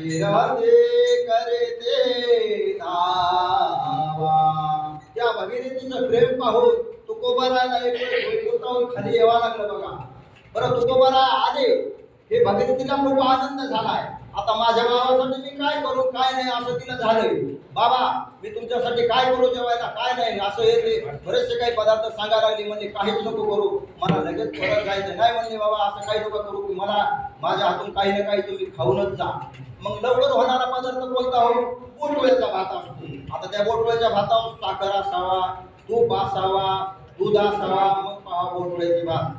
भगीरथी करते धावा. त्या भगीरथीचं प्रेम पाहून तुकोबाराला एक वेळ खाली यावं लागलं बघा. बरं तुकोबारा आले, हे भगीरथीला खूप आनंद झालाय. आता माझ्या बाबासाठी मी काय करू काय नाही असं तिला झालंय. बाबा मी तुमच्यासाठी काय करू जेवायला काय नाही असं येते. बरेचसे काही पदार्थ सांगायला लागले. म्हणजे काहीच नको करू, मला लगेच परत जायचं नाही. म्हणले बाबा असं काही नको करू, की मला माझ्या हातून काही ना काही तुम्ही खाऊनच जा. मग लवकर होणारा पदार्थ कोणता हो? बोटवळ्याचा भात असतो. आता त्या बोटवळ्याच्या भातावर साखर असावा, तूप असावा, दूध असावा, मग पहा बोटवळ्याची भात.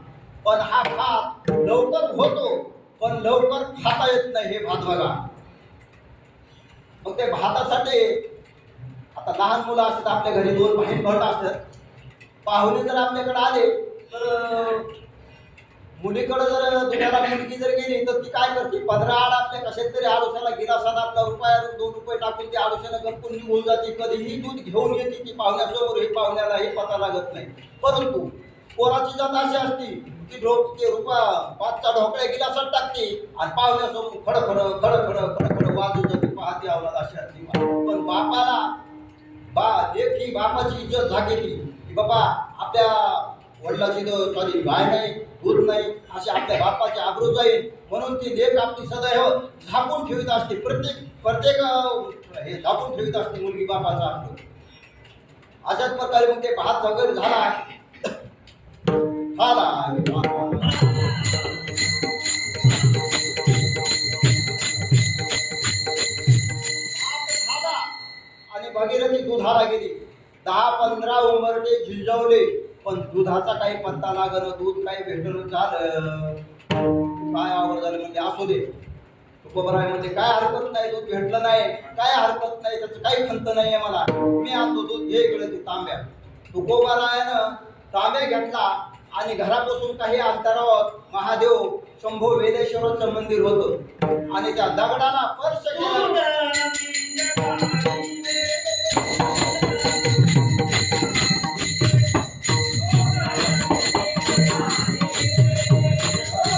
पण हा भात लवकर होतो पण लवकर खाता येत नाही. हे भात बघा. मग ते भातासाठी आता लहान मुलं असतात आपल्या घरी, 2 बहीण भाऊ असतात. पाहुणे जर आपल्याकडे आले तर मुलीकडे जर दुधाला मुलगी जर गेली तर ती काय करते, पदराआड आपल्या कशात तरी आडोशाला गिलासात आपला रुपया 2 रुपये टाकून ती आडोशाला गप्पून निघून जाते. कधीही दूध घेऊन येते ती पाहुण्यासमोर. हे पाहुण्याला हे पता लागत नाही. परंतु पोराची जात अशी असती की ते रुपया 5चा ढोकळ्या गिलासात टाकते आणि पाहुण्यासमोर खडखड खडखड खडखड वाजू जाते. पाहते आवडत अशी असते. पण बापाला लेखी बापाची इज्जत झाकेली की बाबा आपल्या वडिलाची सॉरी गाय नाही, दूध नाही, अशी आपल्या बापाची आबरू जाईल. म्हणून ती लेख आपली सदैव झाकून ठेवीत असते. प्रत्येक हे झाकून ठेवीत असते मुलगी बापाचा आपलं. अशाच प्रकारे मग ते भात वगैरे झाला. आणि भगीरथी दुधाला गेली. 10-15 उंबरटे झिंजवले पण दुधाचा काही पत्ता लागलं. दूध काही भेटलं झालं काय आवड झालं म्हणजे असू दे. तुकोबाराय म्हणजे काय हरकत नाही, दूध भेटलं नाही काय हरकत नाही, त्याचं काही खंत नाही आहे मला, मी आणतो दूध घे इकडे ती तांब्या. तुकोबारायानं तांब्या घेतला आणि घरापासून काही अंतरावर महादेव शंभू वेलेश्वराचं मंदिर होतं आणि त्या दगडाला स्पर्श केला.